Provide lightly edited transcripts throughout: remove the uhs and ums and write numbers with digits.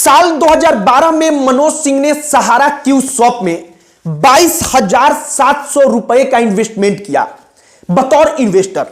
साल 2012 में मनोज सिंह ने सहारा क्यू शॉप में 22,700 रुपए का इन्वेस्टमेंट किया बतौर इन्वेस्टर।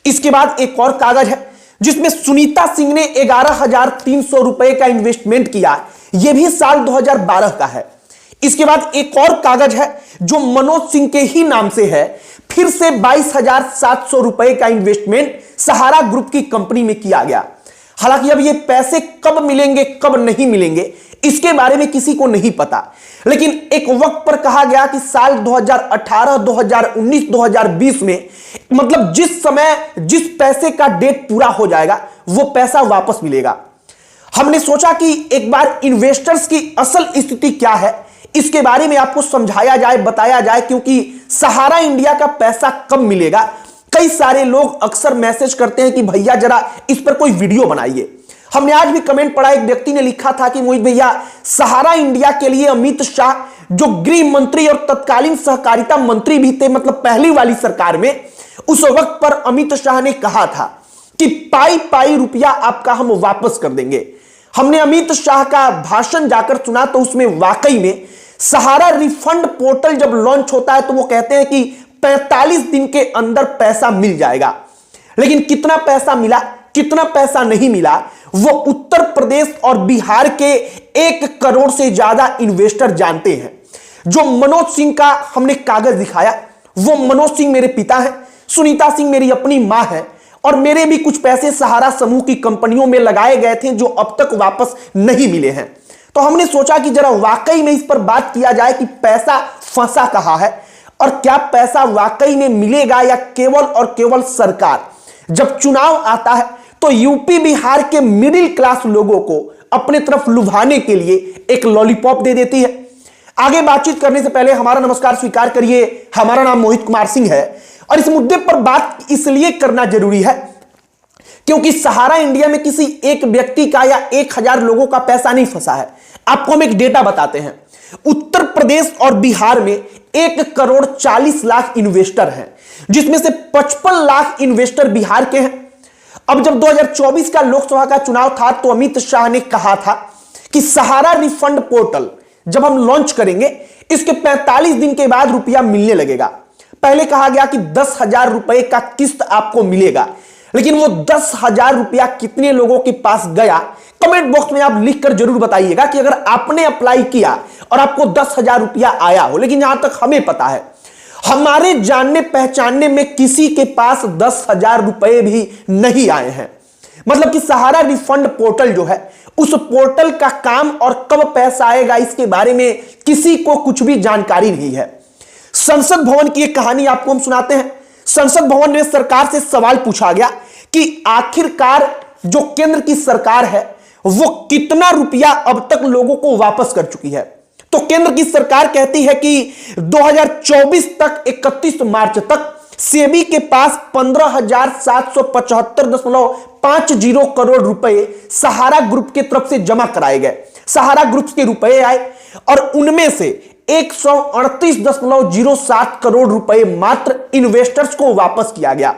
इसके बाद एक और कागज है जिसमें सुनीता सिंह ने 11,300 रुपए का इन्वेस्टमेंट किया, यह भी साल 2012 का है। इसके बाद एक और कागज है जो मनोज सिंह के ही नाम से है, फिर से 22,700 रुपए का इन्वेस्टमेंट सहारा ग्रुप की कंपनी में किया गया। हालांकि अब ये पैसे कब मिलेंगे कब नहीं मिलेंगे इसके बारे में किसी को नहीं पता, लेकिन एक वक्त पर कहा गया कि साल 2018, 2019, 2020 में मतलब जिस समय जिस पैसे का डेट पूरा हो जाएगा वो पैसा वापस मिलेगा। हमने सोचा कि एक बार इन्वेस्टर्स की असल स्थिति क्या है इसके बारे में आपको समझाया जाए, बताया जाए, क्योंकि सहारा इंडिया का पैसा कब मिलेगा। कई सारे लोग अक्सर मैसेज करते हैं कि भैया जरा इस पर कोई वीडियो बनाइए। हमने आज भी कमेंट पढ़ा, एक व्यक्ति ने लिखा था कि मोहित भैया सहारा इंडिया के लिए अमित शाह जो गृह मंत्री और तत्कालीन सहकारिता मंत्री भी थे, मतलब पहली वाली सरकार में, उस वक्त पर अमित शाह ने कहा था कि पाई पाई रुपया आपका हम वापस कर देंगे। हमने अमित शाह का भाषण जाकर सुना तो उसमें वाकई में सहारा रिफंड पोर्टल जब लॉन्च होता है तो वो कहते हैं कि 45 दिन के अंदर पैसा मिल जाएगा, लेकिन कितना पैसा मिला कितना पैसा नहीं मिला वो उत्तर प्रदेश और बिहार के 1 करोड़ से ज्यादा इन्वेस्टर जानते हैं। जो मनोज सिंह का हमने कागज दिखाया वो मनोज सिंह मेरे पिता हैं, सुनीता सिंह मेरी अपनी मां है और मेरे भी कुछ पैसे सहारा समूह की कंपनियों में लगाए गए थे जो अब तक वापस नहीं मिले हैं। तो हमने सोचा कि जरा वाकई में इस पर बात किया जाए कि पैसा फंसा कहां है और क्या पैसा वाकई में मिलेगा या केवल और केवल सरकार जब चुनाव आता है तो यूपी बिहार के मिडिल क्लास लोगों को अपने तरफ लुभाने के लिए एक लॉलीपॉप दे देती है। आगे बातचीत करने से पहले हमारा नमस्कार स्वीकार करिए। हमारा नाम मोहित कुमार सिंह है और इस मुद्दे पर बात इसलिए करना जरूरी है क्योंकि सहारा इंडिया में किसी एक व्यक्ति का या 1,000 लोगों का पैसा नहीं फंसा है। आपको हम एक डेटा बताते हैं। उत्तर प्रदेश और बिहार में 1,40,00,000 इन्वेस्टर हैं, जिसमें से 55 लाख इन्वेस्टर बिहार के हैं। अब जब 2024 का लोकसभा का चुनाव था तो अमित शाह ने कहा था कि सहारा रिफंड पोर्टल जब हम लॉन्च करेंगे इसके 45 दिन के बाद रुपया मिलने लगेगा। पहले कहा गया कि 10,000 रुपए का किस्त आपको मिलेगा, लेकिन वो 10,000 रुपया कितने लोगों के पास गया कमेंट बॉक्स में आप लिखकर जरूर बताइएगा कि अगर आपने अप्लाई किया और आपको 10,000 रुपया आया हो। लेकिन जहां तक हमें पता है हमारे जानने पहचानने में किसी के पास 10,000 रुपए भी नहीं आए हैं। मतलब कि सहारा रिफंड पोर्टल जो है उस पोर्टल का काम और कब पैसा आएगा इसके बारे में किसी को कुछ भी जानकारी नहीं है। संसद भवन की एक कहानी आपको हम सुनाते हैं। संसद भवन में सरकार से सवाल पूछा गया कि आखिरकार जो केंद्र की सरकार है वो कितना रुपया अब तक लोगों को वापस कर चुकी है। तो केंद्र की सरकार कहती है कि 2024 तक 31 मार्च तक सेबी के पास 15,775.50 करोड़ रुपए सहारा ग्रुप के तरफ से जमा कराए गए। सहारा ग्रुप के रुपए आए और उनमें से 138.07 करोड़ रुपए मात्र इन्वेस्टर्स को वापस किया गया।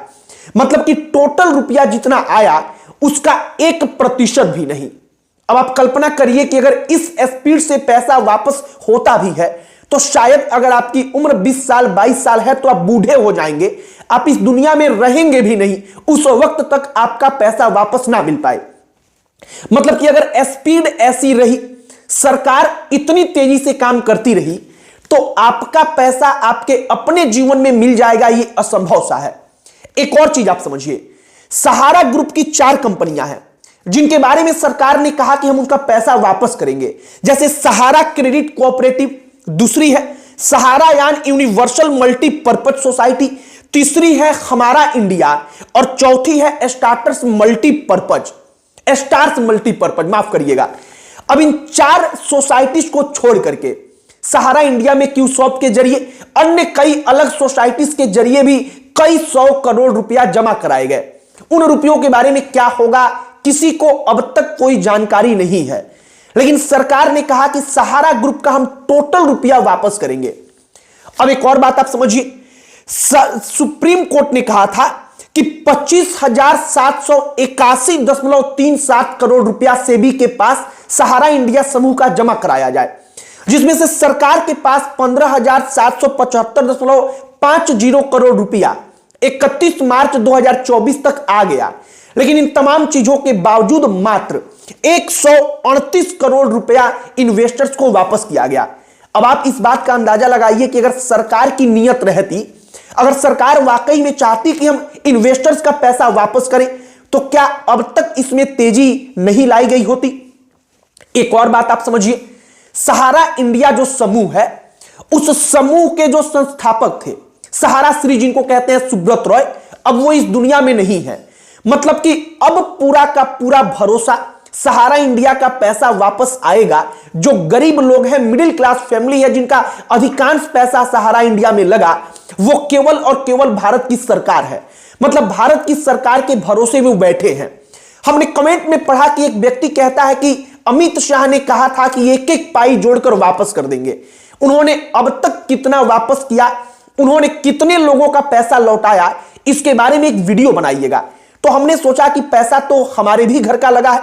मतलब कि टोटल रुपया जितना आया उसका 1% भी नहीं। अब आप कल्पना करिए कि अगर इस स्पीड से पैसा वापस होता भी है तो शायद अगर आपकी उम्र 20 साल 22 साल है तो आप बूढ़े हो जाएंगे, आप इस दुनिया में रहेंगे भी नहीं, उस वक्त तक आपका पैसा वापस ना मिल पाए। मतलब कि अगर स्पीड ऐसी रही, सरकार इतनी तेजी से काम करती रही तो आपका पैसा आपके अपने जीवन में मिल जाएगा, यह असंभव सा है। एक और चीज आप समझिए, सहारा ग्रुप की 4 कंपनियां हैं जिनके बारे में सरकार ने कहा कि हम उनका पैसा वापस करेंगे। जैसे सहारा क्रेडिट कोऑपरेटिव, दूसरी है सहारा यान यूनिवर्सल मल्टीपर्पज सोसाइटी, तीसरी है हमारा इंडिया और चौथी है स्टार्स मल्टीपर्पज, माफ करिएगा। अब इन 4 सोसाइटीज को छोड़ करके सहारा इंडिया में क्यू शॉप के जरिए अन्य कई अलग सोसाइटीज के जरिए भी कई 100 करोड़ रुपया जमा कराए गए। उन रुपयों के बारे में क्या होगा किसी को अब तक कोई जानकारी नहीं है, लेकिन सरकार ने कहा कि सहारा ग्रुप का हम टोटल रुपया वापस करेंगे। अब एक और बात आप समझिए, सुप्रीम कोर्ट ने कहा था कि 25,781.37 करोड़ रुपया सेबी के पास सहारा इंडिया समूह का जमा कराया जाए, जिसमें से सरकार के पास 15,775.50 करोड़ रुपया 31 मार्च 2024 तक आ गया। लेकिन इन तमाम चीजों के बावजूद मात्र 138 करोड़ रुपया इन्वेस्टर्स को वापस किया गया। अब आप इस बात का अंदाजा लगाइए कि अगर सरकार की नीयत रहती, अगर सरकार वाकई में चाहती कि हम इन्वेस्टर्स का पैसा वापस करें, तो क्या अब तक इसमें तेजी नहीं लाई गई होती? एक और बात आप समझिए, सहारा इंडिया जो समूह है, उस समूह के जो संस्थापक थे सहारा श्री, जिनको कहते हैं सुब्रत रॉय, अब वो इस दुनिया में नहीं है। मतलब कि अब पूरा का पूरा भरोसा सहारा इंडिया का पैसा वापस आएगा। जो गरीब लोग हैं, मिडिल क्लास फैमिली है, जिनका अधिकांश पैसा सहारा इंडिया में लगा, वो केवल और केवल भारत की सरकार है। मतलब भारत की सरकार के भरोसे में वो बैठे हैं। हमने कमेंट में पढ़ा कि एक व्यक्ति कहता है कि अमित शाह ने कहा था कि एक एक पाई जोड़कर वापस कर देंगे। उन्होंने अब तक कितना वापस किया, उन्होंने कितने लोगों का पैसा लौटाया, इसके बारे में एक वीडियो बनाइएगा। तो हमने सोचा कि पैसा तो हमारे भी घर का लगा है,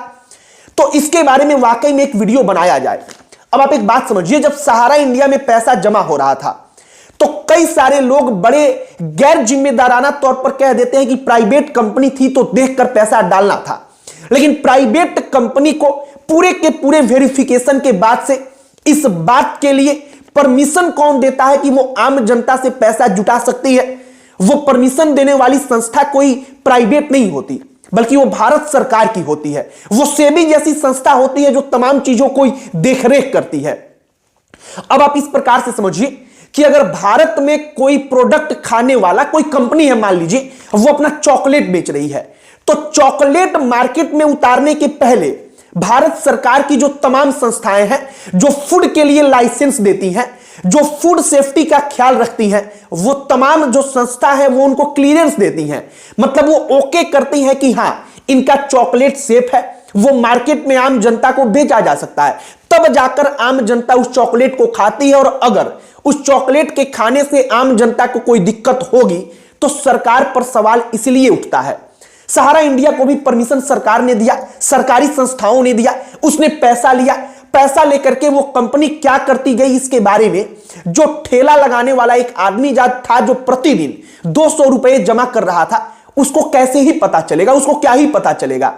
तो इसके बारे में वाकई में एक वीडियो बनाया जाए। अब आप एक बात समझिए, जब सहारा इंडिया में पैसा जमा हो रहा था तो कई सारे लोग बड़े गैर जिम्मेदाराना तौर पर कह देते हैं कि प्राइवेट कंपनी थी तो देखकर पैसा डालना था। लेकिन प्राइवेट कंपनी को पूरे के पूरे वेरिफिकेशन के बाद से इस बात के लिए परमिशन कौन देता है कि वो आम जनता से पैसा जुटा सकती है? वो परमिशन देने वाली संस्था कोई प्राइवेट नहीं होती, बल्कि वो भारत सरकार की होती है। वो सेबी जैसी संस्था होती है जो तमाम चीजों को देखरेख करती है। अब आप इस प्रकार से समझिए कि अगर भारत में कोई प्रोडक्ट खाने वाला कोई कंपनी है, मान लीजिए वो अपना चॉकलेट बेच रही है, तो चॉकलेट मार्केट में उतारने के पहले भारत सरकार की जो तमाम संस्थाएं हैं, जो फूड के लिए लाइसेंस देती हैं, जो फूड सेफ्टी का ख्याल रखती हैं, वो तमाम जो संस्था है वो उनको क्लियरेंस देती हैं। मतलब वो ओके करती हैं कि हां, इनका चॉकलेट सेफ है, वो मार्केट में आम जनता को बेचा जा सकता है। तब जाकर आम जनता उस चॉकलेट को खाती है, और अगर उस चॉकलेट के खाने से आम जनता को कोई दिक्कत होगी तो सरकार पर सवाल इसलिए उठता है। सहारा इंडिया को भी परमिशन सरकार ने दिया, सरकारी संस्थाओं ने दिया, उसने पैसा लिया। पैसा लेकर के वो कंपनी क्या करती गई, इसके बारे में जो ठेला लगाने वाला एक आदमी था जो प्रतिदिन 200 रुपए जमा कर रहा था, उसको कैसे ही पता चलेगा, उसको क्या ही पता चलेगा।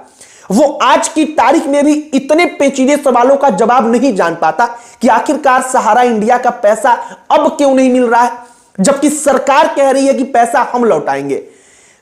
वो आज की तारीख में भी इतने पेचीदे सवालों का जवाब नहीं जान पाता कि आखिरकार सहारा इंडिया का पैसा अब क्यों नहीं मिल रहा है, जबकि सरकार कह रही है कि पैसा हम लौटाएंगे।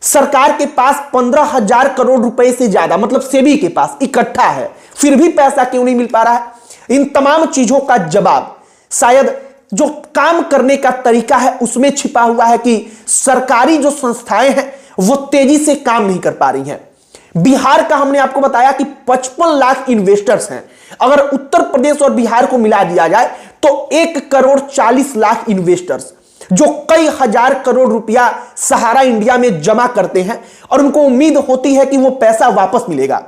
सरकार के पास 15,000 करोड़ रुपए से ज्यादा, मतलब सेबी के पास इकट्ठा है, फिर भी पैसा क्यों नहीं मिल पा रहा है? इन तमाम चीजों का जवाब शायद जो काम करने का तरीका है उसमें छिपा हुआ है कि सरकारी जो संस्थाएं हैं वो तेजी से काम नहीं कर पा रही हैं। बिहार का हमने आपको बताया कि 55 लाख इन्वेस्टर्स हैं। अगर उत्तर प्रदेश और बिहार को मिला दिया जाए तो 1,40,00,000 इन्वेस्टर्स, जो कई हजार करोड़ रुपया सहारा इंडिया में जमा करते हैं और उनको उम्मीद होती है कि वो पैसा वापस मिलेगा।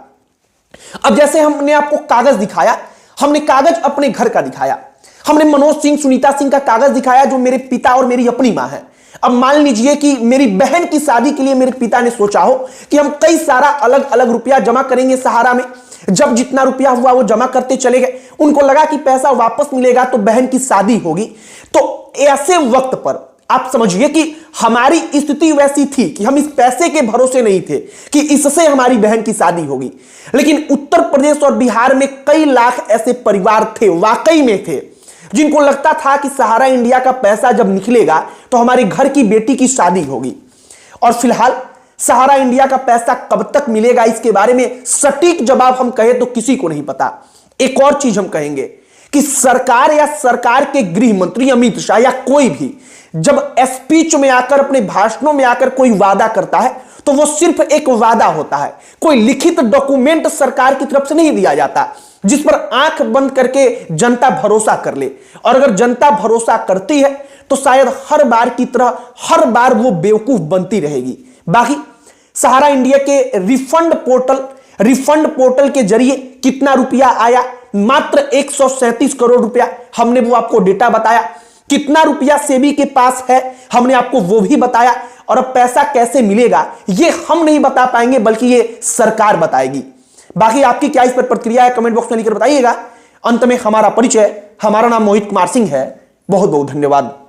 अब जैसे हमने आपको कागज दिखाया, हमने कागज अपने घर का दिखाया, हमने मनोज सिंह, सुनीता सिंह का कागज दिखाया जो मेरे पिता और मेरी अपनी मां है। अब मान लीजिए कि मेरी बहन की शादी के लिए मेरे पिता ने सोचा हो कि हम कई सारा अलग अलग रुपया जमा करेंगे सहारा में। जब जितना रुपया हुआ वो जमा करते चले गए, उनको लगा कि पैसा वापस मिलेगा तो बहन की शादी होगी। तो ऐसे वक्त पर आप समझिए कि हमारी स्थिति वैसी थी कि हम इस पैसे के भरोसे नहीं थे कि इससे हमारी बहन की शादी होगी। लेकिन उत्तर प्रदेश और बिहार में कई लाख ऐसे परिवार थे, वाकई में थे, जिनको लगता था कि सहारा इंडिया का पैसा जब निकलेगा तो हमारे घर की बेटी की शादी होगी। और फिलहाल सहारा इंडिया का पैसा कब तक मिलेगा, इसके बारे में सटीक जवाब हम कहें तो किसी को नहीं पता। एक और चीज हम कहेंगे कि सरकार या सरकार के गृह मंत्री अमित शाह या कोई भी जब स्पीच में आकर, अपने भाषणों में आकर कोई वादा करता है तो वो सिर्फ एक वादा होता है, कोई लिखित डॉक्यूमेंट सरकार की तरफ से नहीं दिया जाता जिस पर आंख बंद करके जनता भरोसा कर ले। और अगर जनता भरोसा करती है तो शायद हर बार की तरह हर बार वो बेवकूफ बनती रहेगी। बाकी सहारा इंडिया के रिफंड पोर्टल के जरिए कितना रुपया आया, मात्र 137 करोड़ रुपया, हमने वो आपको डेटा बताया। कितना रुपया सेबी के पास है, हमने आपको वो भी बताया। और अब पैसा कैसे मिलेगा ये हम नहीं बता पाएंगे, बल्कि ये सरकार बताएगी। बाकी आपकी क्या इस पर प्रतिक्रिया है, कमेंट बॉक्स में लिखकर बताइएगा। अंत में हमारा परिचय, हमारा नाम मोहित कुमार सिंह है। बहुत बहुत धन्यवाद।